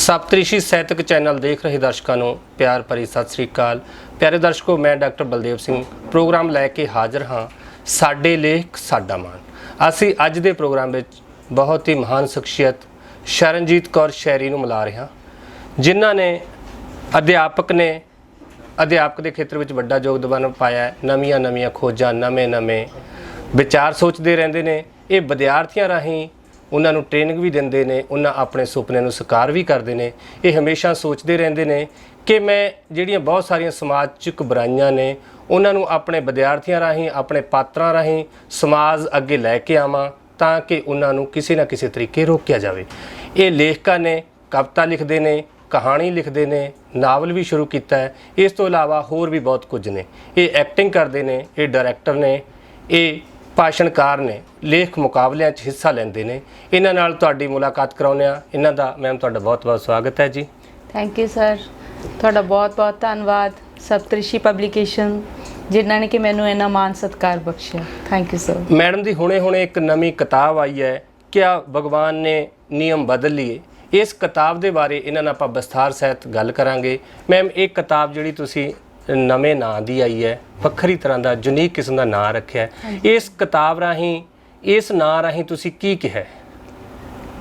सप्तऋषि ਸਾਹਿਤਕ ਚੈਨਲ ਦੇਖ ਰਹੇ ਦਰਸ਼ਕਾਂ ਨੂੰ ਪਿਆਰ ਭਰੀ ਸਤਿ ਸ੍ਰੀ ਅਕਾਲ। ਪਿਆਰੇ ਦਰਸ਼ਕੋ, ਮੈਂ ਡਾਕਟਰ ਬਲਦੇਵ ਸਿੰਘ ਪ੍ਰੋਗਰਾਮ ਲੈ ਕੇ ਹਾਜ਼ਰ ਹਾਂ। ਸਾਡੇ ਲੇਖ ਸਾਡਾ ਮਾਣ। ਅਸੀਂ ਅੱਜ ਦੇ ਪ੍ਰੋਗਰਾਮ ਵਿੱਚ ਬਹੁਤ ਹੀ ਮਹਾਨ ਸ਼ਖਸੀਅਤ ਸ਼ਰਨਜੀਤ ਕੌਰ ਸ਼ੈਰੀ ਨੂੰ ਮਿਲਾ ਰਹੇ ਹਾਂ, ਜਿਨ੍ਹਾਂ ਨੇ ਅਧਿਆਪਕ ਦੇ ਖੇਤਰ ਵਿੱਚ ਵੱਡਾ ਯੋਗਦਾਨ ਪਾਇਆ। ਨਵੀਆਂ ਖੋਜਾਂ, ਨਵੇਂ ਵਿਚਾਰ ਸੋਚਦੇ ਰਹਿੰਦੇ ਨੇ। ਇਹ ਵਿਦਿਆਰਥੀਆਂ ਰਾਹੀਂ ਉਹਨਾਂ ਨੂੰ ਟ੍ਰੇਨਿੰਗ ਵੀ ਦਿੰਦੇ ਨੇ, ਉਹਨਾਂ ਆਪਣੇ ਸੁਪਨੇ ਨੂੰ ਸਾਕਾਰ ਵੀ ਕਰਦੇ ਨੇ। ਇਹ ਹਮੇਸ਼ਾ ਸੋਚਦੇ ਰਹਿੰਦੇ ਨੇ ਕਿ ਮੈਂ ਜਿਹੜੀਆਂ ਬਹੁਤ ਸਾਰੀਆਂ ਸਮਾਜਿਕ ਬੁਰਾਈਆਂ ਨੇ ਉਹਨਾਂ ਨੂੰ ਆਪਣੇ ਵਿਦਿਆਰਥੀਆਂ ਰਾਹੀਂ, ਆਪਣੇ ਪਾਤਰਾਂ ਰਾਹੀਂ ਸਮਾਜ ਅੱਗੇ ਲੈ ਕੇ ਆਵਾਂ ਤਾਂ ਕਿ ਉਹਨਾਂ ਨੂੰ ਕਿਸੇ ਨਾ ਕਿਸੇ ਤਰੀਕੇ ਰੋਕਿਆ ਜਾਵੇ। ਇਹ ਲੇਖਕਾਂ ਨੇ, ਕਵਿਤਾ ਲਿਖਦੇ ਨੇ, ਕਹਾਣੀ ਲਿਖਦੇ ਨੇ, ਨਾਵਲ ਵੀ ਸ਼ੁਰੂ ਕੀਤਾ ਹੈ। ਇਸ ਤੋਂ ਇਲਾਵਾ ਹੋਰ ਵੀ ਬਹੁਤ ਕੁਝ ਨੇ। ਇਹ ਐਕਟਿੰਗ ਕਰਦੇ ਨੇ, ਇਹ ਡਾਇਰੈਕਟਰ ਨੇ, ਇਹ ਭਾਸ਼ਣਕਾਰ ਨੇ, ਲੇਖ ਮੁਕਾਬਲਿਆਂ 'ਚ ਹਿੱਸਾ ਲੈਂਦੇ ਨੇ। ਇਹਨਾਂ ਨਾਲ ਤੁਹਾਡੀ ਮੁਲਾਕਾਤ ਕਰਾਉਂਦੇ ਹਾਂ। ਇਹਨਾਂ ਦਾ ਮੈਮ ਤੁਹਾਡਾ ਬਹੁਤ ਸਵਾਗਤ ਹੈ ਜੀ। ਥੈਂਕ ਯੂ ਸਰ, ਤੁਹਾਡਾ ਬਹੁਤ ਧੰਨਵਾਦ ਸਪਤਰਿਸ਼ੀ ਪਬਲੀਕੇਸ਼ਨ ਜਿਨ੍ਹਾਂ ਨੇ ਕਿ ਮੈਨੂੰ ਇੰਨਾ ਮਾਣ ਸਤਿਕਾਰ ਬਖਸ਼ਿਆ। Thank you sir. ਮੈਡਮ ਦੀ ਹੁਣੇ ਇੱਕ ਨਵੀਂ ਕਿਤਾਬ ਆਈ ਹੈ, ਕਿਆ ਭਗਵਾਨ ਨੇ ਨਿਯਮ ਬਦਲ ਲਏ। ਇਸ ਕਿਤਾਬ ਦੇ ਬਾਰੇ ਇਹਨਾਂ ਨਾਲ ਆਪਾਂ ਵਿਸਥਾਰ ਸਹਿਤ ਗੱਲ ਕਰਾਂਗੇ। ਮੈਮ, ਇਹ ਕਿਤਾਬ ਜਿਹੜੀ ਤੁਸੀਂ ਨਵੇਂ ਨਾਂ ਦੀ ਆਈ ਹੈ, ਵੱਖਰੀ ਤਰ੍ਹਾਂ ਦਾ ਯੂਨੀਕ ਕਿਸਮ ਦਾ ਨਾਂ ਰੱਖਿਆ ਹੈ। ਇਸ ਕਿਤਾਬ ਰਾਹੀਂ, ਇਸ ਨਾਂ ਰਾਹੀਂ ਤੁਸੀਂ ਕੀ ਕਿਹਾ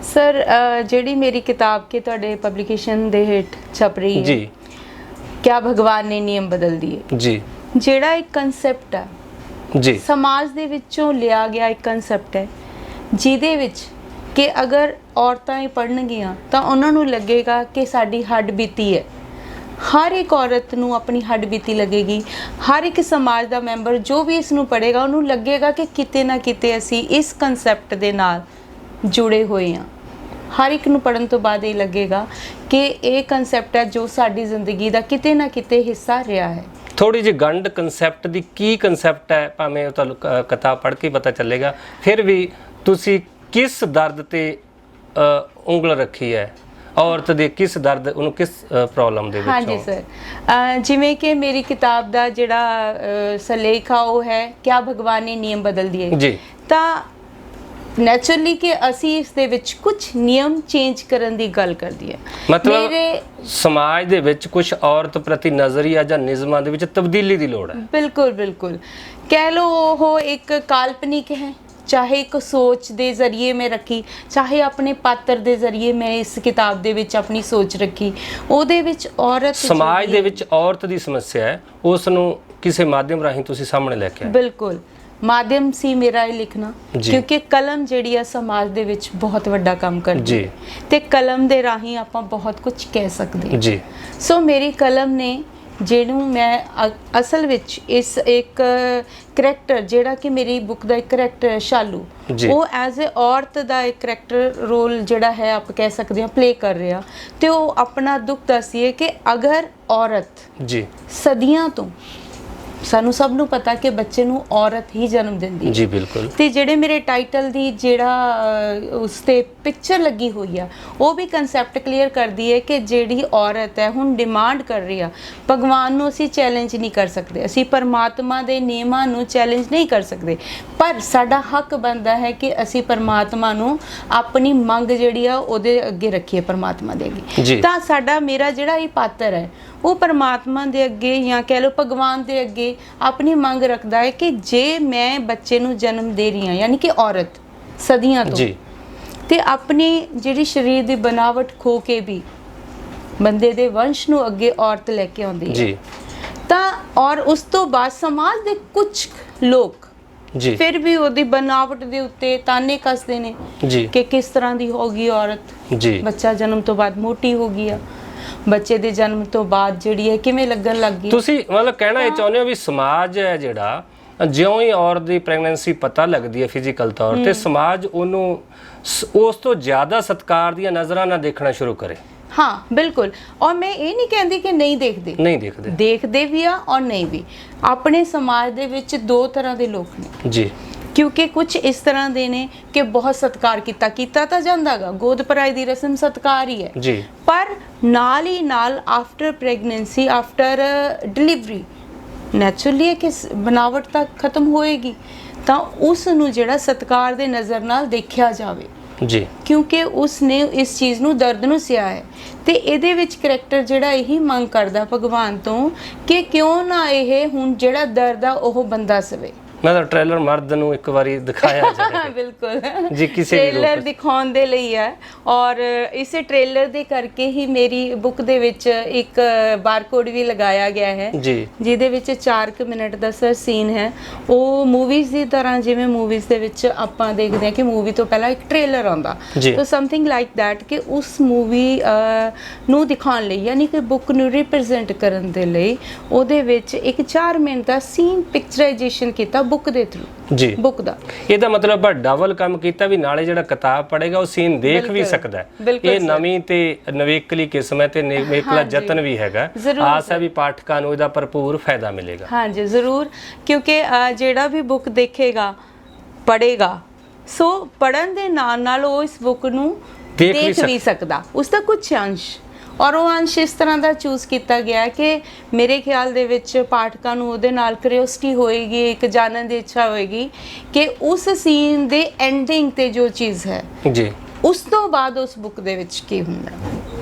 ਸਰ? ਜਿਹੜੀ ਮੇਰੀ ਕਿਤਾਬ ਕਿ ਤੁਹਾਡੇ ਪਬਲੀਕੇਸ਼ਨ ਦੇ ਹੇਠ ਛਪ ਰਹੀ ਹੈ ਜੀ, ਕਿਆ ਭਗਵਾਨ ਨੇ ਨਿਯਮ ਬਦਲ ਦਿਏ ਜੀ, ਜਿਹੜਾ ਇੱਕ ਕਨਸੈਪਟ ਹੈ ਜੀ, ਸਮਾਜ ਦੇ ਵਿੱਚੋਂ ਲਿਆ ਗਿਆ ਇੱਕ ਕਨਸੈਪਟ ਹੈ, ਜਿਹਦੇ ਵਿੱਚ ਕਿ ਅਗਰ ਔਰਤਾਂ ਹੀ ਪੜ੍ਹਨਗੀਆਂ ਤਾਂ ਉਹਨਾਂ ਨੂੰ ਲੱਗੇਗਾ ਕਿ ਸਾਡੀ ਹੱਡ ਬੀਤੀ ਹੈ। ਹਰ ਇੱਕ ਔਰਤ ਨੂੰ ਆਪਣੀ ਹੱਡ ਬੀਤੀ ਲੱਗੇਗੀ। ਹਰ ਇੱਕ ਸਮਾਜ ਦਾ ਮੈਂਬਰ ਜੋ ਵੀ ਇਸ ਨੂੰ ਪੜ੍ਹੇਗਾ ਉਹਨੂੰ ਲੱਗੇਗਾ ਕਿ ਕਿਤੇ ਨਾ ਕਿਤੇ ਅਸੀਂ ਇਸ ਕਨਸੈਪਟ ਦੇ ਨਾਲ ਜੁੜੇ ਹੋਏ ਹਾਂ। ਹਰ ਇੱਕ ਨੂੰ ਪੜ੍ਹਨ ਤੋਂ ਬਾਅਦ ਇਹ ਲੱਗੇਗਾ ਕਿ ਇਹ ਕਨਸੈਪਟ ਹੈ ਜੋ ਸਾਡੀ ਜ਼ਿੰਦਗੀ ਦਾ ਕਿਤੇ ਨਾ ਕਿਤੇ ਹਿੱਸਾ ਰਿਹਾ ਹੈ। ਥੋੜੀ ਜਿਹੀ ਗੰਢ ਕਨਸੈਪਟ ਦੀ, ਕੀ ਕਨਸੈਪਟ ਹੈ? ਭਾਵੇਂ ਤੁਹਾਨੂੰ ਕਿਤਾਬ ਪੜ੍ਹ ਕੇ ਪਤਾ ਚੱਲੇਗਾ। ਫਿਰ ਵੀ ਤੁਸੀਂ ਕਿਸ ਦਰਦ ਤੇ ਉਂਗਲ ਰੱਖੀ ਹੈ? ਔਰਤ ਦੇ ਕਿਸ ਦਰਦ, ਉਹਨੂੰ ਕਿਸ ਪ੍ਰੋਬਲਮ ਦੇ ਵਿੱਚ? ਹਾਂਜੀ ਸਰ, ਜਿਵੇਂ ਕਿ ਮੇਰੀ ਕਿਤਾਬ ਦਾ ਜਿਹੜਾ ਸਲੇਖ ਆ ਉਹ ਹੈ ਕਿਆ ਭਗਵਾਨ ਨੇ ਨਿਯਮ ਬਦਲ ਦਿਏ ਜੀ। ਤਾਂ ਨੈਚੁਰਲੀ ਕਿ ਅਸੀਂ ਇਸ ਦੇ ਵਿੱਚ ਕੁਝ ਨਿਯਮ ਚੇਂਜ ਕਰਨ ਦੀ ਗੱਲ ਕਰਦੀ ਹੈ। ਮਤਲਬ ਸਮਾਜ ਦੇ ਵਿੱਚ ਕੁਝ ਔਰਤ ਪ੍ਰਤੀ ਨਜ਼ਰੀਆ ਜਾਂ ਨਿਯਮਾਂ ਦੇ ਵਿੱਚ ਤਬਦੀਲੀ ਦੀ ਲੋੜ ਹੈ। ਬਿਲਕੁਲ ਕਹਿ ਲਓ ਉਹ ਇੱਕ ਕਾਲਪਨਿਕ ਹੈ, ਚਾਹੇ ਇੱਕ ਸੋਚ ਦੇ ਜ਼ਰੀਏ ਮੈਂ ਰੱਖੀ, ਚਾਹੇ ਆਪਣੇ ਪਾਤਰ ਦੇ ਜ਼ਰੀਏ ਮੈਂ ਇਸ ਕਿਤਾਬ ਦੇ ਵਿੱਚ ਆਪਣੀ ਸੋਚ ਰੱਖੀ। ਉਹਦੇ ਵਿੱਚ ਔਰਤ, ਸਮਾਜ ਦੇ ਵਿੱਚ ਔਰਤ ਦੀ ਸਮੱਸਿਆ ਹੈ, ਉਸ ਨੂੰ ਕਿਸੇ ਮਾਧਿਅਮ ਰਾਹੀਂ ਤੁਸੀਂ ਸਾਹਮਣੇ ਲੈ ਕੇ ਆਏ। ਬਿਲਕੁਲ, ਮਾਧਿਅਮ ਸੀ ਮੇਰਾ ਇਹ ਲਿਖਣਾ, ਕਿਉਂਕਿ ਕਲਮ ਜਿਹੜੀ ਆ ਸਮਾਜ ਦੇ ਵਿੱਚ ਬਹੁਤ ਵੱਡਾ ਕੰਮ ਕਰਦੀ ਹੈ ਤੇ ਕਲਮ ਦੇ ਰਾਹੀਂ ਆਪਾਂ ਬਹੁਤ ਕੁਝ ਕਹਿ ਸਕਦੇ ਜੀ। ਸੋ ਮੇਰੀ ਕਲਮ ਨੇ, ਜਿਹਨੂੰ ਮੈਂ ਅਸਲ ਵਿੱਚ ਇਸ ਇੱਕ ਕਰੈਕਟਰ, ਜਿਹੜਾ ਕਿ ਮੇਰੀ ਬੁੱਕ ਦਾ ਇੱਕ ਕਰੈਕਟਰ ਹੈ ਸ਼ਾਲੂ, ਉਹ ਐਜ਼ ਏ ਔਰਤ ਦਾ ਇੱਕ ਕਰੈਕਟਰ ਰੋਲ ਜਿਹੜਾ ਹੈ ਆਪਾਂ ਕਹਿ ਸਕਦੇ ਹਾਂ ਪਲੇ ਕਰ ਰਿਹਾ, ਤੇ ਉਹ ਆਪਣਾ ਦੁੱਖ ਦੱਸਦੀ ਹੈ ਕਿ ਅਗਰ ਔਰਤ ਜੀ ਸਦੀਆਂ ਤੋਂ, ਸਾਨੂੰ ਸਭ ਨੂੰ ਪਤਾ ਕਿ ਬੱਚੇ ਨੂੰ ਔਰਤ ਹੀ ਜਨਮ ਦਿੰਦੀ ਹੈ ਜੀ। ਬਿਲਕੁਲ। ਤੇ ਜਿਹੜੇ ਮੇਰੇ ਟਾਈਟਲ ਦੀ ਜਿਹੜਾ ਉਸ ਤੇ ਪਿਕਚਰ ਲੱਗੀ ਹੋਈ ਆ, ਉਹ ਵੀ ਕਨਸੈਪਟ ਕਲੀਅਰ ਕਰਦੀ ਹੈ ਕਿ ਜਿਹੜੀ ਔਰਤ ਹੈ ਹੁਣ ਡਿਮਾਂਡ ਕਰ ਰਹੀ ਆ, ਭਗਵਾਨ ਨੂੰ ਅਸੀਂ ਚੈਲੰਜ ਨਹੀਂ ਕਰ ਸਕਦੇ, ਅਸੀਂ ਪਰਮਾਤਮਾ ਦੇ ਨਿਯਮਾਂ ਨੂੰ ਚੈਲੰਜ ਨਹੀਂ ਕਰ ਸਕਦੇ, ਪਰ ਸਾਡਾ ਹੱਕ ਬਣਦਾ ਹੈ ਕਿ ਅਸੀਂ ਪਰਮਾਤਮਾ ਨੂੰ ਆਪਣੀ ਮੰਗ ਜਿਹੜੀ ਆ ਉਹਦੇ ਅੱਗੇ ਰੱਖੀਏ, ਪਰਮਾਤਮਾ ਦੇ ਅੱਗੇ। ਤਾਂ ਮੇਰਾ ਜਿਹੜਾ ਇਹ ਪਾਤਰ ਹੈ ਉਹ ਪਰਮਾਤਮਾ ਦੇ ਅੱਗੇ, ਜਾਂ ਕਹਿ ਲਓ ਭਗਵਾਨ ਦੇ ਅੱਗੇ, ਆਪਣੀ ਮੰਗ ਰੱਖਦਾ ਹੈ ਕਿ ਜੇ ਮੈਂ ਬੱਚੇ ਨੂੰ ਜਨਮ ਦੇ ਰਹੀ ਹਾਂ, ਯਾਨੀ ਕਿ ਔਰਤ ਸਦੀਆਂ ਤੋਂ, ਤੇ ਆਪਣੀ ਜਿਹੜੀ ਸਰੀਰ ਦੀ ਬਣਾਵਟ ਖੋ ਕੇ ਵੀ ਬੰਦੇ ਦੇ ਵੰਸ਼ ਨੂੰ ਅੱਗੇ ਔਰਤ ਲੈ ਕੇ ਆਉਂਦੀ ਹੈ, ਤਾਂ ਔਰ ਉਸ ਤੋਂ ਬਾਅਦ ਸਮਾਜ ਦੇ ਕੁਝ ਲੋਕ ਫਿਰ ਵੀ ਉਹਦੀ ਬਣਾਵਟ ਦੇ ਉੱਤੇ ਤਾਨੇ ਕੱਸਦੇ ਨੇ ਕਿ ਕਿਸ ਤਰ੍ਹਾਂ ਦੀ ਹੋ ਗਈ ਔਰਤ, ਬੱਚਾ ਜਨਮ ਤੋਂ ਬਾਅਦ ਮੋਟੀ ਹੋ ਗਈ ਆ, ਬੱਚੇ ਦੇ ਜਨਮ ਤੋਂ ਬਾਅਦ ਜਿਹੜੀ ਹੈ ਕਿਵੇਂ ਲੱਗਣ ਲੱਗ ਗਈ। ਤੁਸੀਂ ਮਤਲਬ ਕਹਿਣਾ ਇਹ ਚਾਹੁੰਦੇ ਹੋ ਵੀ ਸਮਾਜ ਹੈ ਜਿਹੜਾ, ਜਿਉਂ ਹੀ ਔਰਤ ਦੀ ਪ੍ਰੈਗਨੈਂਸੀ ਪਤਾ ਲੱਗਦੀ ਹੈ ਫਿਜ਼ੀਕਲ ਤੌਰ ਤੇ, ਸਮਾਜ ਉਹਨੂੰ ਉਸ ਤੋਂ ਜ਼ਿਆਦਾ ਸਤਿਕਾਰ ਦੀਆਂ ਨਜ਼ਰਾਂ ਨਾਲ ਦੇਖਣਾ ਸ਼ੁਰੂ ਕਰੇ। ਹਾਂ ਬਿਲਕੁਲ, ਔਰ ਮੈਂ ਇਹ ਨਹੀਂ ਕਹਿੰਦੀ ਕਿ ਨਹੀਂ ਦੇਖਦੇ ਵੀ ਆ ਔਰ ਨਹੀਂ ਵੀ। ਆਪਣੇ ਸਮਾਜ ਦੇ ਵਿੱਚ ਦੋ ਤਰ੍ਹਾਂ ਦੇ ਲੋਕ ਨੇ ਜੀ, ਕਿਉਂਕਿ ਕੁਝ ਇਸ ਤਰ੍ਹਾਂ ਦੇ ਨੇ ਕਿ ਬਹੁਤ ਸਤਿਕਾਰ ਕੀਤਾ ਤਾਂ ਜਾਂਦਾਗਾ, ਗੋਦ ਭਰਾਈ ਦੀ ਰਸਮ ਸਤਿਕਾਰ ਹੀ ਹੈ ਜੀ, ਪਰ ਨਾਲ ਹੀ ਨਾਲ after pregnancy, after delivery, naturally ਹੈ ਕਿ ਬਣਾਵਟ ਤਾਂ ਖਤਮ ਹੋਏਗੀ, ਤਾਂ ਉਸ ਨੂੰ ਜਿਹੜਾ ਸਤਿਕਾਰ ਦੇ ਨਜ਼ਰ ਨਾਲ ਦੇਖਿਆ ਜਾਵੇ। ਜੀ, ਕਿਉਂਕਿ ਉਸਨੇ ਇਸ ਚੀਜ਼ ਨੂੰ ਦਰਦ ਨੂੰ ਸਿਆ ਹੈ ਤੇ ਇਹਦੇ ਵਿੱਚ ਕਰੈਕਟਰ ਜਿਹੜਾ ਇਹੀ ਮੰਗ ਕਰਦਾ ਭਗਵਾਨ ਤੋਂ ਕਿ ਕਿਉਂ ਨਾ ਇਹ ਹੁਣ ਜਿਹੜਾ ਦਰਦ ਆ ਉਹ ਬੰਦਾ ਸਵੇ। ਮਤਲਬ ਟ੍ਰੇਲਰ ਮਰਦ ਨੂੰ ਇੱਕ ਵਾਰੀ ਦਿਖਾਇਆ ਜਾਏ। ਬਿਲਕੁਲ ਜੀ, ਕਿਸੇ ਵੀ ਟ੍ਰੇਲਰ ਦਿਖਾਉਣ ਦੇ ਲਈ ਹੈ ਔਰ ਇਸੇ ਟ੍ਰੇਲਰ ਦੇ ਕਰਕੇ ਹੀ ਮੇਰੀ ਬੁੱਕ ਦੇ ਵਿੱਚ ਇੱਕ ਬਾਰਕੋਡ ਵੀ ਲਗਾਇਆ ਗਿਆ ਹੈ ਜੀ, ਜਿਹਦੇ ਵਿੱਚ 4 ਮਿੰਟ ਦਾ ਸਰ ਸੀਨ ਹੈ। ਉਹ ਮੂਵੀਜ਼ ਦੀ ਤਰ੍ਹਾਂ, ਜਿਵੇਂ ਮੂਵੀਜ਼ ਦੇ ਵਿੱਚ ਆਪਾਂ ਦੇਖਦੇ ਹਾਂ ਕਿ ਮੂਵੀ ਤੋਂ ਪਹਿਲਾਂ ਇੱਕ ਟ੍ਰੇਲਰ ਆਉਂਦਾ, ਤਾਂ ਸਮਥਿੰਗ ਲਾਈਕ ਦੈਟ ਕਿ ਉਸ ਮੂਵੀ ਨੂੰ ਦਿਖਾਉਣ ਲਈ, ਯਾਨੀ ਕਿ ਬੁੱਕ ਨੂੰ ਰਿਪਰੈਜ਼ੈਂਟ ਕਰਨ ਦੇ ਲਈ ਉਹਦੇ ਵਿੱਚ ਇੱਕ 4 ਮਿੰਟ ਦਾ ਸੀਨ ਪਿਕਚਰਾਈਜੇਸ਼ਨ ਕੀਤਾ ਬੁੱਕ ਦੇ ਥਰੂ। ਜੀ, ਬੁੱਕ ਦਾ ਇਹਦਾ ਮਤਲਬ ਆ ਡਬਲ ਕੰਮ ਕੀਤਾ ਵੀ ਨਾਲੇ ਜਿਹੜਾ ਕਿਤਾਬ ਪੜ੍ਹੇਗਾ ਉਹ ਸੀਨ ਦੇਖ ਵੀ ਸਕਦਾ ਹੈ। ਇਹ ਨਵੀਂ ਤੇ ਨਵੇਕਲੀ ਕਿਸਮ ਹੈ ਤੇ ਨਵੇਕਲਾ ਯਤਨ ਵੀ ਹੈਗਾ। ਆਸ ਹੈ ਵੀ ਪਾਠਕਾਂ ਨੂੰ ਇਹਦਾ ਭਰਪੂਰ ਫਾਇਦਾ ਮਿਲੇਗਾ। ਹਾਂਜੀ, ਜ਼ਰੂਰ, ਕਿਉਂਕਿ ਜਿਹੜਾ ਵੀ ਬੁੱਕ ਦੇਖੇਗਾ ਪੜ੍ਹੇਗਾ, ਸੋ ਪੜ੍ਹਨ ਦੇ ਨਾਲ ਨਾਲ ਉਹ ਇਸ ਬੁੱਕ ਨੂੰ ਦੇਖ ਵੀ ਸਕਦਾ, ਉਸ ਦਾ ਕੁਝ ਅੰਸ਼। ਔਰ ਉਹ ਅੰਸ਼ ਇਸ ਤਰ੍ਹਾਂ ਦਾ ਚੂਜ਼ ਕੀਤਾ ਗਿਆ ਕਿ ਮੇਰੇ ਖਿਆਲ ਦੇ ਵਿੱਚ ਪਾਠਕਾਂ ਨੂੰ ਉਹਦੇ ਨਾਲ ਕਿਉਰਿਓਸਿਟੀ ਹੋਏਗੀ, ਇੱਕ ਜਾਣਨ ਦੀ ਇੱਛਾ ਹੋਏਗੀ ਕਿ ਉਸ ਸੀਨ ਦੇ ਐਂਡਿੰਗ ਤੇ ਜੋ ਚੀਜ਼ ਹੈ ਜੀ, ਉਸ ਤੋਂ ਬਾਅਦ ਉਸ ਬੁੱਕ ਦੇ ਵਿੱਚ ਕੀ ਹੁੰਦਾ।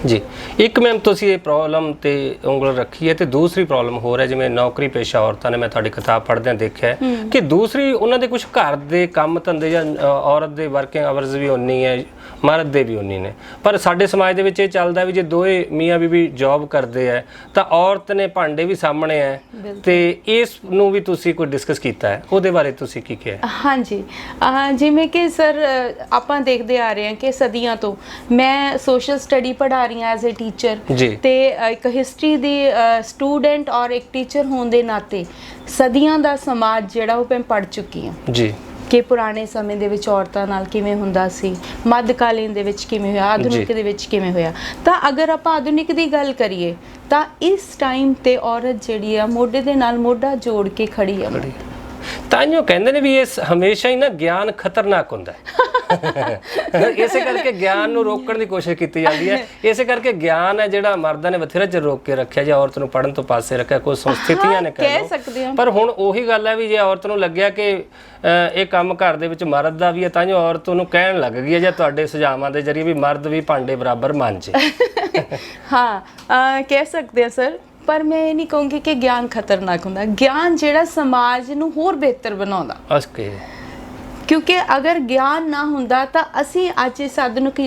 ਜੀ, ਇੱਕ ਮੈਮ ਤੁਸੀਂ ਇਹ ਪ੍ਰੋਬਲਮ ਤੇ ਉਂਗਲ ਰੱਖੀ ਹੈ ਤੇ ਦੂਸਰੀ ਪ੍ਰੋਬਲਮ ਹੋ ਰਿਹਾ, ਜਿਵੇਂ ਨੌਕਰੀ ਪੇਸ਼ਾ ਔਰਤਾਂ ਨੇ, ਮੈਂ ਤੁਹਾਡੀ ਕਿਤਾਬ ਪੜ੍ਹਦਿਆਂ ਦੇਖਿਆ ਕਿ ਦੂਸਰੀ ਉਹਨਾਂ ਦੇ ਕੁਝ ਘਰ ਦੇ ਕੰਮ ਧੰਦੇ ਜਾਂ ਔਰਤ ਦੇ ਵਰਕਿੰਗ ਆਵਰਸ ਵੀ ਉਨੀ ਹੈ, ਮਰਦ ਦੇ ਵੀ ਉਨੀ ਨੇ। ਪਰ ਸਾਡੇ ਸਮਾਜ ਦੇ ਵਿੱਚ ਇਹ ਚੱਲਦਾ ਵੀ ਜੇ ਦੋਏ ਮੀਆਂ ਬੀਬੀ ਜੌਬ ਕਰਦੇ ਆ ਤਾਂ ਔਰਤ ਨੇ ਭਾਂਡੇ ਵੀ ਸਾਹਮਣੇ ਹੈ, ਤੇ ਇਸ ਨੂੰ ਵੀ ਤੁਸੀਂ ਕੋਈ ਡਿਸਕਸ ਕੀਤਾ ਹੈ, ਉਹਦੇ ਬਾਰੇ ਤੁਸੀਂ ਕੀ ਕਿਹਾ? ਹਾਂਜੀ, ਜਿਵੇਂ ਕਿ ਸਰ ਆਪਾਂ ਦੇਖਦੇ ਆ ਰਹੇ ਹਾਂ ਕਿ ਸਦੀਆਂ ਤੋਂ ਮੈਂ ਸੋਸ਼ਲ ਸਟੱਡੀ ਪੜ੍ਹਾ ਰਹੀ ਹਾਂ ਐਜ਼ ਅ ਟੀਚਰ, ਤੇ ਇੱਕ ਹਿਸਟਰੀ ਦੀ ਸਟੂਡੈਂਟ ਔਰ ਇੱਕ ਟੀਚਰ ਹੋਣ ਦੇ ਨਾਤੇ ਸਦੀਆਂ ਦਾ ਸਮਾਜ ਜਿਹੜਾ ਉਹ ਮੈਂ ਪੜ੍ਹ ਚੁੱਕੀ ਹਾਂ ਜੀ, ਕਿ ਪੁਰਾਣੇ ਸਮੇਂ ਦੇ ਵਿੱਚ ਔਰਤਾਂ ਨਾਲ ਕਿਵੇਂ ਹੁੰਦਾ ਸੀ, ਮੱਧਕਾਲੀਨ ਦੇ ਵਿੱਚ ਕਿਵੇਂ ਹੋਇਆ, ਆਧੁਨਿਕ ਦੇ ਵਿੱਚ ਕਿਵੇਂ ਹੋਇਆ। ਤਾਂ ਅਗਰ ਆਪਾਂ ਆਧੁਨਿਕ ਦੀ ਗੱਲ ਕਰੀਏ ਤਾਂ ਇਸ ਟਾਈਮ ਤੇ ਔਰਤ ਜਿਹੜੀ ਆ ਮੋਢੇ ਦੇ ਨਾਲ ਮੋਢਾ ਜੋੜ ਕੇ ਖੜੀ ਆ। ਤਾਂਿਓ ਕਹਿੰਦੇ ਨੇ ਵੀ ਇਹ ਹਮੇਸ਼ਾ ਹੀ ਨਾ ਗਿਆਨ ਖਤਰਨਾਕ ਹੁੰਦਾ ਹੈ। ਇਸੇ ਕਰਕੇ ਗਿਆਨ ਨੂੰ ਰੋਕਣ ਦੀ ਕੋਸ਼ਿਸ਼ ਕੀਤੀ ਜਾਂਦੀ ਹੈ। ਇਸੇ ਕਰਕੇ ਗਿਆਨ ਹੈ ਜਿਹੜਾ ਮਰਦਾਂ ਨੇ ਬਥੇਰਾ ਚਿਰ ਰੋਕ ਕੇ ਰੱਖਿਆ, ਜਾਂ ਔਰਤ ਨੂੰ ਪੜ੍ਹਨ ਤੋਂ ਪਾਸੇ ਰੱਖਿਆ, ਕੋਈ ਸੰਸਥਿਤੀਆਂ ਨੇ ਕਹਿ ਸਕਦੇ। ਪਰ ਹੁਣ ਉਹੀ ਗੱਲ ਹੈ ਵੀ ਜੇ ਔਰਤ ਨੂੰ ਲੱਗਿਆ ਕਿ ਇਹ ਕੰਮ ਘਰ ਦੇ ਵਿੱਚ ਮਰਦ ਦਾ ਵੀ ਹੈ, ਤਾਂ ਜੋ ਔਰਤ ਉਹਨੂੰ ਕਹਿਣ ਲੱਗ ਗਈ ਹੈ ਜਾਂ ਤੁਹਾਡੇ ਸੁਝਾਵਾਂ ਦੇ ਜ਼ਰੀਏ ਵੀ ਮਰਦ ਵੀ ਭਾਂਡੇ ਬਰਾਬਰ ਮੰਨ ਜੇ। ਹਾਂ, ਕਹਿ ਸਕਦੇ ਆ ਸਰ, ਪਰ ਮੈਂ ਇਹ ਨਹੀਂ ਕਹੂੰਗੀ ਕਿ ਗਿਆਨ ਖਤਰਨਾਕ ਹੁੰਦਾ। ਗਿਆਨ ਜਿਹੜਾ ਸਮਾਜ ਨੂੰ ਹੋਰ ਬਿਹਤਰ ਬਣਾਉਂਦਾ, ਕਿਉਂਕਿ ਅਗਰ ਗਿਆਨ ਨਾ ਹੁੰਦਾ ਤਾਂ ਅਸੀਂ ਅੱਜ ਇਸ ਆਧੁਨਿਕ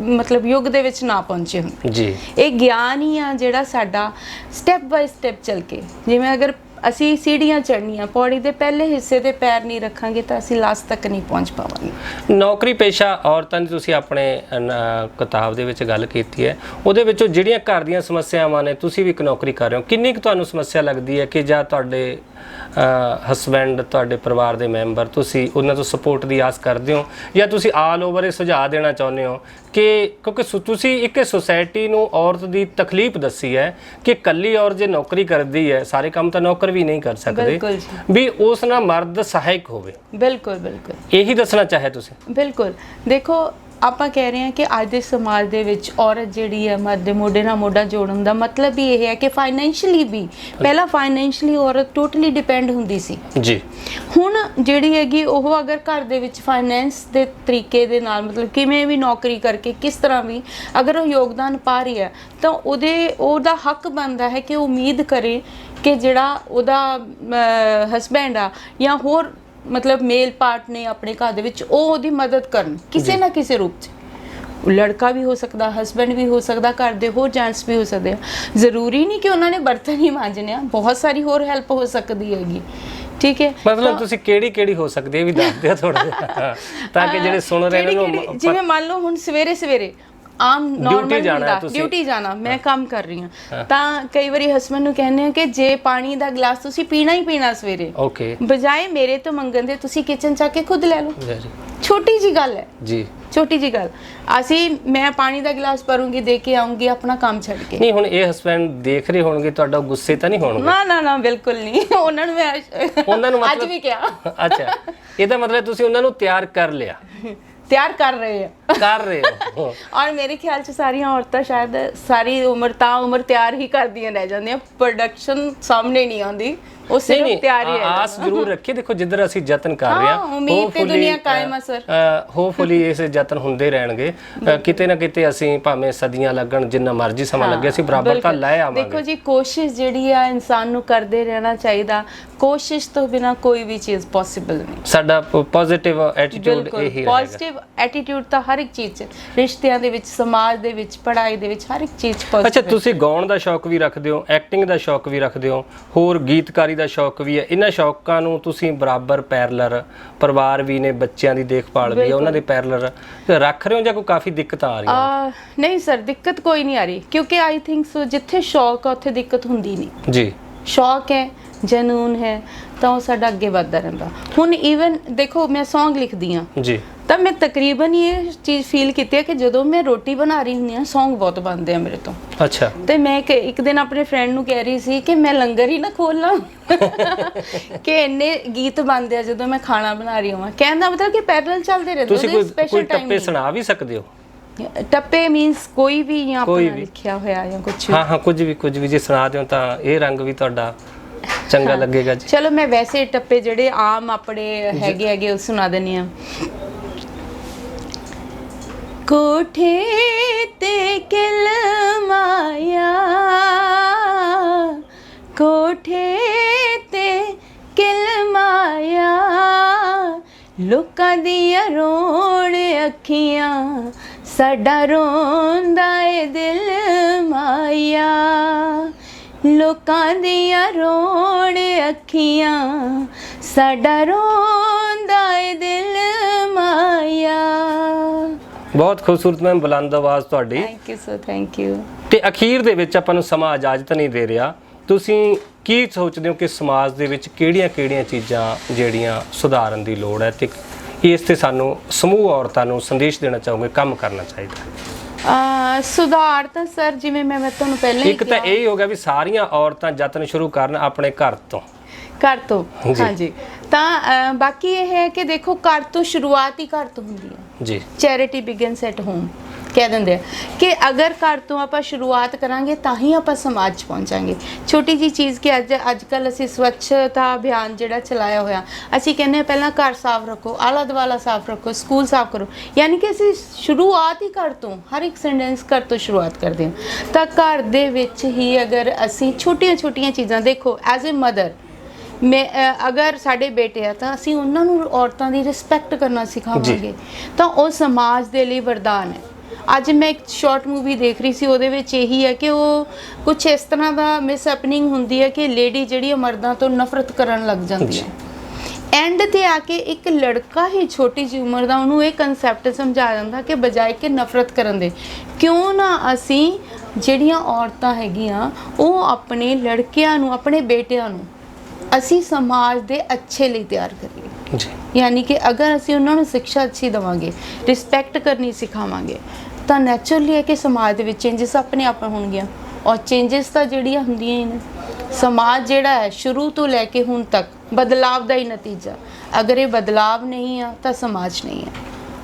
ਮਤਲਬ ਯੁੱਗ ਦੇ ਵਿੱਚ ਨਾ ਪਹੁੰਚੇ ਹੁੰਦੇ ਜੀ। ਇਹ ਗਿਆਨ ਹੀ ਆ ਜਿਹੜਾ ਸਾਡਾ ਸਟੈਪ ਬਾਈ ਸਟੈਪ ਚੱਲ ਕੇ, ਜਿਵੇਂ ਅਗਰ ਅਸੀਂ ਸੀੜੀਆਂ ਚੜ੍ਹਨੀਆਂ, ਪੌੜੀ ਦੇ ਪਹਿਲੇ ਹਿੱਸੇ ਤੇ ਪੈਰ ਨਹੀਂ ਰੱਖਾਂਗੇ ਤਾਂ ਅਸੀਂ ਲਾਸਟ ਤੱਕ ਨਹੀਂ ਪਹੁੰਚ ਪਾਵਾਂਗੇ। ਨੌਕਰੀ ਪੇਸ਼ਾ ਔਰਤਾਂ ਦੀ ਤੁਸੀਂ ਆਪਣੇ ਕਿਤਾਬ ਦੇ ਵਿੱਚ ਗੱਲ ਕੀਤੀ ਹੈ, ਉਹਦੇ ਵਿੱਚੋਂ ਜਿਹੜੀਆਂ ਘਰ ਦੀਆਂ ਸਮੱਸਿਆਵਾਂ ਨੇ, ਤੁਸੀਂ ਵੀ ਇੱਕ ਨੌਕਰੀ ਕਰ ਰਹੇ ਹੋ, ਕਿੰਨੀ ਕੁ ਤੁਹਾਨੂੰ ਸਮੱਸਿਆ ਲੱਗਦੀ ਹੈ ਕਿ ਜਾਂ ਤੁਹਾਡੇ ਹਸਬੈਂਡ, ਤੁਹਾਡੇ ਪਰਿਵਾਰ ਦੇ ਮੈਂਬਰ, ਤੁਸੀਂ ਉਹਨਾਂ ਤੋਂ ਸਪੋਰਟ ਦੀ ਆਸ ਕਰਦੇ ਹੋ, ਜਾਂ ਤੁਸੀਂ ਆਲ ਓਵਰ ਇਹ ਸੁਝਾਅ ਦੇਣਾ ਚਾਹੁੰਦੇ ਹੋ ਕਿ ਕਿਉਂਕਿ ਤੁਸੀਂ ਇੱਕ ਸੋਸਾਇਟੀ ਨੂੰ ਔਰਤ ਦੀ ਤਕਲੀਫ ਦੱਸੀ ਹੈ ਕਿ ਇਕੱਲੀ ਔਰਤ ਜੇ ਨੌਕਰੀ ਕਰਦੀ ਹੈ, ਸਾਰੇ ਕੰਮ ਤਾਂ ਨੌਕਰ ਵੀ ਨਹੀਂ ਕਰ ਸਕਦੇ, ਵੀ ਉਸ ਨਾਲ ਮਰਦ ਸਹਾਇਕ ਹੋਵੇ। ਬਿਲਕੁਲ ਬਿਲਕੁਲ, ਇਹੀ ਦੱਸਣਾ ਚਾਹੇ ਤੁਸੀਂ। ਬਿਲਕੁਲ, ਦੇਖੋ ਆਪਾਂ ਕਹਿ ਰਹੇ ਹਾਂ ਕਿ ਅੱਜ ਦੇ ਸਮਾਜ ਦੇ ਵਿੱਚ ਔਰਤ ਜਿਹੜੀ ਹੈ ਮਰਦ ਦੇ ਮੋਢੇ ਨਾਲ ਮੋਢਾ ਜੋੜਨ ਦਾ ਮਤਲਬ ਹੀ ਇਹ ਹੈ ਕਿ ਫਾਈਨੈਂਸ਼ੀਅਲੀ ਵੀ, ਪਹਿਲਾਂ ਫਾਈਨੈਂਸ਼ੀਅਲੀ ਔਰਤ ਟੋਟਲੀ ਡਿਪੈਂਡ ਹੁੰਦੀ ਸੀ ਜੀ। ਹੁਣ ਜਿਹੜੀ ਹੈਗੀ ਉਹ ਅਗਰ ਘਰ ਦੇ ਵਿੱਚ ਫਾਈਨੈਂਸ ਦੇ ਤਰੀਕੇ ਦੇ ਨਾਲ, ਮਤਲਬ ਕਿਵੇਂ ਵੀ ਨੌਕਰੀ ਕਰਕੇ ਕਿਸ ਤਰ੍ਹਾਂ ਵੀ ਅਗਰ ਉਹ ਯੋਗਦਾਨ ਪਾ ਰਹੀ ਹੈ ਤਾਂ ਉਹਦਾ ਹੱਕ ਬਣਦਾ ਹੈ ਕਿ ਉਮੀਦ ਕਰੇ ਕਿ ਜਿਹੜਾ ਉਹਦਾ ਹਸਬੈਂਡ ਆ ਜਾਂ ਹੋਰ ਮਤਲਬ ਮੇਲ ਪਾਰਟ ਨੇ ਆਪਣੇ ਘਰ ਦੇ ਵਿੱਚ, ਉਹ ਉਹਦੀ ਮਦਦ ਕਰਨ ਕਿਸੇ ਨਾ ਕਿਸੇ ਰੂਪ 'ਚ। ਲੜਕਾ ਵੀ ਹੋ ਸਕਦਾ, ਹਸਬੈਂਡ ਵੀ ਹੋ ਸਕਦਾ, ਘਰ ਦੇ ਹੋਰ ਜੈਂਟਸ ਵੀ ਹੋ ਸਕਦੇ ਆ। ਜ਼ਰੂਰੀ ਨਹੀਂ ਕਿ ਉਹਨਾਂ ਨੇ ਬਰਤਨ ਹੀ ਮਾਂਜਣੇ ਆ, ਬਹੁਤ ਸਾਰੀ ਹੋਰ ਹੈਲਪ ਹੋ ਸਕਦੀ ਹੈਗੀ। ਠੀਕ ਹੈ, ਮਤਲਬ ਤੁਸੀਂ ਕਿਹੜੀ ਹੋ ਸਕਦੀ ਹੈ ਵੀ ਦੱਸ ਦਿਓ ਥੋੜਾ ਜਿਹਾ, ਤਾਂ ਕਿ ਜਿਹੜੇ ਸੁਣ ਰਹੇ ਨੇ ਉਹ, ਜਿਵੇਂ ਮੰਨ ਲਓ ਹੁਣ ਸਵੇਰੇ ਆਮ ਨਾਰਮਲ ਡਿਊਟੀ ਜਾਣਾ, ਮੈਂ ਕੰਮ ਕਰ ਰਹੀ ਹਾਂ, ਤਾਂ ਕਈ ਵਾਰੀ ਹਸਬੈਂਡ ਨੂੰ ਕਹਿੰਦੇ ਆ ਕਿ ਜੇ ਪਾਣੀ ਦਾ ਗਲਾਸ ਤੁਸੀਂ ਪੀਣਾ ਹੀ ਪੀਣਾ ਸਵੇਰੇ, ਬਜਾਏ ਮੇਰੇ ਤੋਂ ਮੰਗਣ ਦੇ ਤੁਸੀਂ ਕਿਚਨ ਚ ਆ ਕੇ ਖੁਦ ਲੈ ਲਓ। ਛੋਟੀ ਜੀ ਗੱਲ ਹੈ ਜੀ, ਛੋਟੀ ਜੀ ਗੱਲ। ਮੈਂ ਪਾਣੀ ਦਾ ਗਲਾਸ ਭਰੂੰਗੀ, ਦੇ ਕੇ ਆਉਂਗੀ ਆਪਣਾ ਕੰਮ ਛੱਡ ਕੇ। ਨਹੀਂ, ਹੁਣ ਇਹ ਹਸਬੈਂਡ ਦੇਖ ਰਹੇ ਹੋਣਗੇ, ਤੁਹਾਡਾ ਗੁੱਸੇ ਤਾਂ ਨਹੀਂ ਹੋਣਗੇ? ਨਾ ਬਿਲਕੁਲ ਨਹੀਂ, ਉਹਨਾਂ ਨੂੰ ਮੈਂ ਅੱਜ ਵੀ ਕਿਹਾ। ਅੱਛਾ, ਇਹਦਾ ਮਤਲਬ ਤੁਸੀਂ ਉਹਨਾਂ ਨੂੰ ਤਿਆਰ ਕਰ ਲਿਆ? ਤਿਆਰ ਕਰ ਰਹੇ ਹੋ। ਔਰ ਮੇਰੇ ਖਿਆਲ 'ਚ ਸਾਰੀਆਂ ਔਰਤਾਂ ਸ਼ਾਇਦ ਸਾਰੀ ਉਮਰ ਤਿਆਰ ਹੀ ਕਰਦੀਆਂ ਰਹਿ ਜਾਂਦੀਆਂ, ਪ੍ਰੋਡਕਸ਼ਨ ਸਾਹਮਣੇ ਨਹੀਂ ਆਉਂਦੀ ਉਹ ਸਿਰਫ ਤਿਆਰੀ ਹੈ। ਆਸ ਜ਼ਰੂਰ ਰੱਖੀਏ, ਦੇਖੋ ਜਿੱਧਰ ਅਸੀਂ ਯਤਨ ਕਰ ਰਹੇ ਹਾਂ ਉਮੀਦ ਤੇ ਦੁਨੀਆ ਕਾਇਮ ਆ ਸਰ। ਹੋਪਫੁਲੀ ਇਸ ਯਤਨ ਹੁੰਦੇ ਰਹਿਣਗੇ, ਕਿਤੇ ਨਾ ਕਿਤੇ ਅਸੀਂ ਭਾਵੇਂ ਸਦੀਆਂ ਲੱਗਣ, ਜਿੰਨਾ ਮਰਜ਼ੀ ਸਮਾਂ ਲੱਗੇ, ਅਸੀਂ ਬਰਾਬਰ ਤਾਂ ਲੈ ਆਵਾਂਗੇ। ਦੇਖੋ ਜੀ, ਕੋਸ਼ਿਸ਼ ਜਿਹੜੀ ਆ ਇਨਸਾਨ ਨੂੰ ਕਰਦੇ ਰਹਿਣਾ ਚਾਹੀਦਾ। ਕੋਸ਼ਿਸ਼ ਤੋਂ ਬਿਨਾ ਕੋਈ ਵੀ ਚੀਜ਼ ਪੋਸੀਬਲ ਨਹੀਂ। ਸਾਡਾ ਪੋਜ਼ਿਟਿਵ ਐਟੀਟਿਊਡ ਇਹੀ ਰਹੇਗਾ। ਪੋਜ਼ਿਟਿਵ ਐਟੀਟਿਊਡ ਤਾਂ ਹਰ ਇੱਕ ਚੀਜ਼ 'ਚ, ਰਿਸ਼ਤਿਆਂ ਦੇ ਵਿੱਚ, ਸਮਾਜ ਦੇ ਵਿੱਚ, ਪੜ੍ਹਾਈ ਦੇ ਵਿੱਚ, ਹਰ ਇੱਕ ਚੀਜ਼ 'ਚ ਪੋਜ਼ਿਟਿਵ। ਅੱਛਾ, ਤੁਸੀਂ ਗਾਉਣ ਦਾ ਸ਼ੌਕ ਵੀ ਰੱਖਦੇ ਹੋ, ਐਕਟਿੰਗ ਦਾ ਸ਼ੌਕ ਵੀ ਰੱਖਦੇ ਹੋ, ਹੋਰ ਗੀਤਕਾਰੀ ਦਾ ਸ਼ੌਕ ਵੀ ਹੈ। ਇਹਨਾਂ ਸ਼ੌਕਾਂ ਨੂੰ ਤੁਸੀਂ ਬਰਾਬਰ ਪੈਰਲਰ, ਪਰਿਵਾਰ ਵੀ ਨੇ, ਬੱਚਿਆਂ ਦੀ ਦੇਖਭਾਲ ਵੀ ਹੈ, ਉਹਨਾਂ ਦੇ ਪੈਰਲਰ ਰੱਖ ਰਹੇ ਹੋ ਜਾਂ ਕੋਈ ਕਾਫੀ ਦਿੱਕਤ ਆ ਰਹੀ ਹੈ? ਨਹੀਂ ਸਰ, ਦਿੱਕਤ ਕੋਈ ਨਹੀਂ ਆ ਰਹੀ, ਕਿਉਂਕਿ ਆਈ ਥਿੰਕ ਸੋ ਜਿੱਥੇ ਸ਼ੌਕ ਆ ਉੱਥੇ ਦਿੱਕਤ ਹੁੰਦੀ ਨਹੀਂ ਜੀ। ਸ਼ੌਕ ਹੈ, ਜਨੂਨ ਹੈ, ਤਾਂ ਉਹ ਸਾਡਾ ਅੱਗੇ ਵੱਧਦਾ ਰਹਿੰਦਾ। ਹੁਣ ਈਵਨ ਦੇਖੋ, ਮੈਂ Song ਲਿਖਦੀ ਹਾਂ ਜੀ, ਤਾਂ ਮੈਂ ਤਕਰੀਬਨ ਇਹ ਚੀਜ਼ ਫੀਲ ਕੀਤੀ ਹੈ ਕਿ ਜਦੋਂ ਮੈਂ ਰੋਟੀ ਬਣਾ ਰਹੀ ਹੁੰਦੀ ਹਾਂ, Song ਬਹੁਤ ਬਣਦੇ ਆ ਮੇਰੇ ਤੋਂ। ਅੱਛਾ। ਤੇ ਮੈਂ ਇੱਕ ਦਿਨ ਆਪਣੇ ਫਰੈਂਡ ਨੂੰ ਕਹਿ ਰਹੀ ਸੀ ਕਿ ਮੈਂ ਲੰਗਰ ਹੀ ਨਾ ਖੋਲ ਲਾਂ ਕਿ ਇੰਨੇ ਗੀਤ ਬਣਦੇ ਆ ਜਦੋਂ ਮੈਂ ਖਾਣਾ ਬਣਾ ਰਹੀ ਹਾਂ। ਕਹਿਣ ਦਾ ਮਤਲਬ ਕਿ ਪੈਰਲਲ ਚੱਲਦੇ ਰਹਿੰਦੇ। ਤੁਸੀਂ ਕੋਈ ਟੱਪੇ ਸੁਣਾ ਵੀ ਸਕਦੇ ਹੋ? ਟੱਪੇ ਮੀਨਸ ਕੋਈ ਵੀ ਜਾਂ ਆਪਣਾ ਲਿਖਿਆ ਹੋਇਆ ਜਾਂ ਕੁਝ? ਹਾਂ, ਕੁਝ ਵੀ ਜੇ ਸੁਣਾ ਦਿਓ ਤਾਂ ਇਹ ਰੰਗ ਵੀ ਤੁਹਾਡਾ ਚੰਗਾ ਲੱਗੇਗਾ ਜੀ। ਚਲੋ, ਮੈਂ ਵੈਸੇ ਟੱਪੇ ਜਿਹੜੇ ਆਮ ਆਪਣੇ ਹੈਗੇ ਉਹ ਸੁਣਾ ਦਿੰਨੀ ਆ। ਕੋਠੇ ਤੇ ਕਿਲਮਾਇਆ, ਕੋਠੇ ਤੇ ਕਿਲਮਾਇਆ, ਲੋਕਾਂ ਦੀਆਂ ਰੋਣ ਅੱਖੀਆਂ, ਸਾਡਾ ਰੋਂਦਾ ਏ ਦਿਲ ਮਾਇਆ। ਲੋਕਾਂ ਦੀਆਂ ਰੋਣ ਅੱਖੀਆਂ, ਸਾਡਾ ਰੋਂਦਾ ਏ ਦਿਲ ਮਾਇਆ। ਬਹੁਤ ਖੂਬਸੂਰਤ ਮੈਮ, ਬੁਲੰਦ ਆਵਾਜ਼ ਤੁਹਾਡੀ। Thank you sir, thank you. ਤੇ ਅਖੀਰ ਦੇ ਵਿੱਚ ਆਪਾਂ ਨੂੰ ਸਮਾਂ ਇਜਾਜ਼ਤ ਨਹੀਂ ਦੇ ਰਿਹਾ, ਤੁਸੀਂ ਕੀ ਸੋਚਦੇ ਹੋ ਕਿ ਸਮਾਜ ਦੇ ਵਿੱਚ ਕਿਹੜੀਆਂ-ਕਿਹੜੀਆਂ ਚੀਜ਼ਾਂ ਜਿਹੜੀਆਂ ਸੁਧਾਰਨ ਦੀ ਲੋੜ ਹੈ, ਤੇ ਇਸ ਤੇ ਸਾਨੂੰ ਸਮੂਹ ਔਰਤਾਂ ਨੂੰ ਸੰਦੇਸ਼ ਦੇਣਾ ਚਾਹੋਗੇ, ਕੰਮ ਕਰਨਾ ਚਾਹੀਦਾ? ਸੁਧਾਰ ਤਾਂ ਸਰ ਜਿਵੇਂ ਮੈਂ ਤੁਹਾਨੂੰ ਪਹਿਲਾਂ ਹੀ ਇੱਕ ਤਾਂ ਇਹ ਹੋ ਗਿਆ ਵੀ ਸਾਰੀਆਂ ਔਰਤਾਂ ਯਤਨ ਸ਼ੁਰੂ ਕਰਨ ਆਪਣੇ ਘਰ ਤੋਂ। ਹਾਂਜੀ। ਤਾਂ ਬਾਕੀ ਇਹ ਹੈ ਕਿ ਦੇਖੋ, ਘਰ ਤੋਂ ਸ਼ੁਰੂਆਤ ਹੀ ਘਰ ਤੋਂ ਹੁੰਦੀ ਹੈ ਜੀ। ਚੈਰਿਟੀ ਬਿਗਨਸ ਐਟ ਹੋਮ ਕਹਿ ਦਿੰਦੇ ਆ ਕਿ ਅਗਰ ਘਰ ਤੋਂ ਆਪਾਂ ਸ਼ੁਰੂਆਤ ਕਰਾਂਗੇ ਤਾਂ ਹੀ ਆਪਾਂ ਸਮਾਜ 'ਚ ਪਹੁੰਚਾਂਗੇ। ਛੋਟੀ ਜੀ ਚੀਜ਼ ਕਿ ਅੱਜ ਕੱਲ੍ਹ ਅਸੀਂ ਸਵੱਛਤਾ ਅਭਿਆਨ ਜਿਹੜਾ ਚਲਾਇਆ ਹੋਇਆ, ਅਸੀਂ ਕਹਿੰਦੇ ਹਾਂ ਪਹਿਲਾਂ ਘਰ ਸਾਫ਼ ਰੱਖੋ, ਆਲਾ ਦੁਆਲਾ ਸਾਫ਼ ਰੱਖੋ, ਸਕੂਲ ਸਾਫ਼ ਕਰੋ, ਯਾਨੀ ਕਿ ਅਸੀਂ ਸ਼ੁਰੂਆਤ ਹੀ ਘਰ ਤੋਂ, ਹਰ ਇੱਕ ਸੈਂਟੈਂਸ ਘਰ ਤੋਂ ਸ਼ੁਰੂਆਤ ਕਰਦੇ ਹਾਂ। ਤਾਂ ਘਰ ਦੇ ਵਿੱਚ ਹੀ ਅਗਰ ਅਸੀਂ ਛੋਟੀਆਂ ਚੀਜ਼ਾਂ ਦੇਖੋ, ਐਜ਼ ਏ ਮਦਰ ਅਗਰ ਸਾਡੇ ਬੇਟੇ ਆ ਤਾਂ ਅਸੀਂ ਉਹਨਾਂ ਨੂੰ, ਔਰਤਾਂ ਦੀ ਰਿਸਪੈਕਟ ਕਰਨਾ ਸਿਖਾਵਾਂਗੇ ਤਾਂ ਉਹ ਸਮਾਜ ਦੇ ਲਈ ਵਰਦਾਨ ਹੈ। ਅੱਜ ਮੈਂ ਇੱਕ ਸ਼ਾਰਟ ਮੂਵੀ ਦੇਖ ਰਹੀ ਸੀ, ਉਹਦੇ ਵਿੱਚ ਇਹੀ ਹੈ ਕਿ ਉਹ ਕੁਝ ਇਸ ਤਰ੍ਹਾਂ ਦਾ ਮਿਸਹੈਪਨਿੰਗ ਹੁੰਦੀ ਹੈ ਕਿ ਲੇਡੀ ਜਿਹੜੀ ਮਰਦਾਂ ਤੋਂ ਨਫ਼ਰਤ ਕਰਨ ਲੱਗ ਜਾਂਦੀ ਹੈ। ਐਂਡ ਤੇ ਆ ਕੇ ਇੱਕ ਲੜਕਾ ਹੀ ਛੋਟੀ ਜਿਹੀ ਉਮਰ ਦਾ ਉਹਨੂੰ ਇਹ ਕਨਸੈਪਟ ਸਮਝਾ ਜਾਂਦਾ ਕਿ ਬਜਾਏ ਕਿ ਨਫ਼ਰਤ ਕਰਨ ਦੇ, ਕਿਉਂ ਨਾ ਅਸੀਂ ਜਿਹੜੀਆਂ ਔਰਤਾਂ ਹੈਗੀਆਂ ਉਹ ਆਪਣੇ ਲੜਕਿਆਂ ਨੂੰ, ਆਪਣੇ ਬੇਟਿਆਂ ਨੂੰ ਅਸੀਂ ਸਮਾਜ ਦੇ ਅੱਛੇ ਲਈ ਤਿਆਰ ਕਰੀਏ ਜੀ। ਯਾਨੀ ਕਿ ਅਗਰ ਅਸੀਂ ਉਹਨਾਂ ਨੂੰ ਸਿੱਖਿਆ ਅੱਛੀ ਦੇਵਾਂਗੇ, ਰਿਸਪੈਕਟ ਕਰਨੀ ਸਿਖਾਵਾਂਗੇ, ਤਾਂ ਨੈਚੁਰਲੀ ਹੈ ਕਿ ਸਮਾਜ ਦੇ ਵਿੱਚ ਚੇਂਜਸ ਆਪਣੇ ਆਪ ਹੋਣਗੀਆਂ। ਔਰ ਚੇਂਜਸ ਤਾਂ ਜਿਹੜੀਆਂ ਹੁੰਦੀਆਂ ਹੀ ਨੇ, ਸਮਾਜ ਜਿਹੜਾ ਹੈ ਸ਼ੁਰੂ ਤੋਂ ਲੈ ਕੇ ਹੁਣ ਤੱਕ ਬਦਲਾਵ ਦਾ ਹੀ ਨਤੀਜਾ। ਅਗਰ ਇਹ ਬਦਲਾਵ ਨਹੀਂ ਆ ਤਾਂ ਸਮਾਜ ਨਹੀਂ ਹੈ।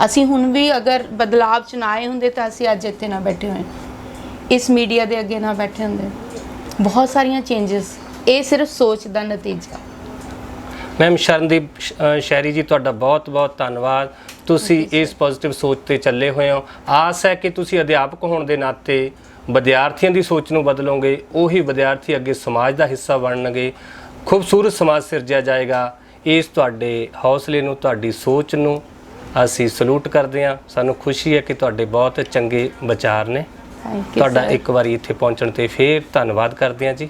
ਅਸੀਂ ਹੁਣ ਵੀ ਅਗਰ ਬਦਲਾਵ 'ਚ ਨਾ ਆਏ ਹੁੰਦੇ ਤਾਂ ਅਸੀਂ ਅੱਜ ਇੱਥੇ ਨਾ ਬੈਠੇ ਹੋਏ, ਇਸ ਮੀਡੀਆ ਦੇ ਅੱਗੇ ਨਾ ਬੈਠੇ ਹੁੰਦੇ। ਬਹੁਤ ਸਾਰੀਆਂ ਚੇਂਜਸ, ਇਹ ਸਿਰਫ ਸੋਚ ਦਾ ਨਤੀਜਾ। ਮੈਮ ਸ਼ਰਨਦੀਪ ਸ਼ਹਿਰੀ ਜੀ, ਤੁਹਾਡਾ ਬਹੁਤ-ਬਹੁਤ ਧੰਨਵਾਦ। ਤੁਸੀਂ ਇਸ ਪੋਜ਼ਿਟਿਵ ਸੋਚ ਤੇ ਚੱਲੇ ਹੋਏ ਹੋ। ਆਸ ਹੈ ਕਿ ਤੁਸੀਂ ਅਧਿਆਪਕ ਹੋਣ ਦੇ ਨਾਤੇ ਵਿਦਿਆਰਥੀਆਂ ਦੀ ਸੋਚ ਨੂੰ ਬਦਲੋਗੇ, ਉਹੀ ਵਿਦਿਆਰਥੀ ਅੱਗੇ ਸਮਾਜ ਦਾ ਹਿੱਸਾ ਬਣਨਗੇ, ਖੂਬਸੂਰਤ ਸਮਾਜ ਸਿਰਜਿਆ ਜਾਏਗਾ। ਇਸ ਤੁਹਾਡੇ ਹੌਸਲੇ ਨੂੰ, ਤੁਹਾਡੀ ਸੋਚ ਨੂੰ ਅਸੀਂ ਸਲੂਟ ਕਰਦੇ ਹਾਂ। ਸਾਨੂੰ ਖੁਸ਼ੀ ਹੈ ਕਿ ਤੁਹਾਡੇ ਬਹੁਤ ਚੰਗੇ ਵਿਚਾਰ ਨੇ। ਤੁਹਾਡਾ ਇੱਕ ਵਾਰੀ ਇੱਥੇ ਪਹੁੰਚਣ ਤੇ ਫੇਰ ਧੰਨਵਾਦ ਕਰਦੇ ਹਾਂ ਜੀ।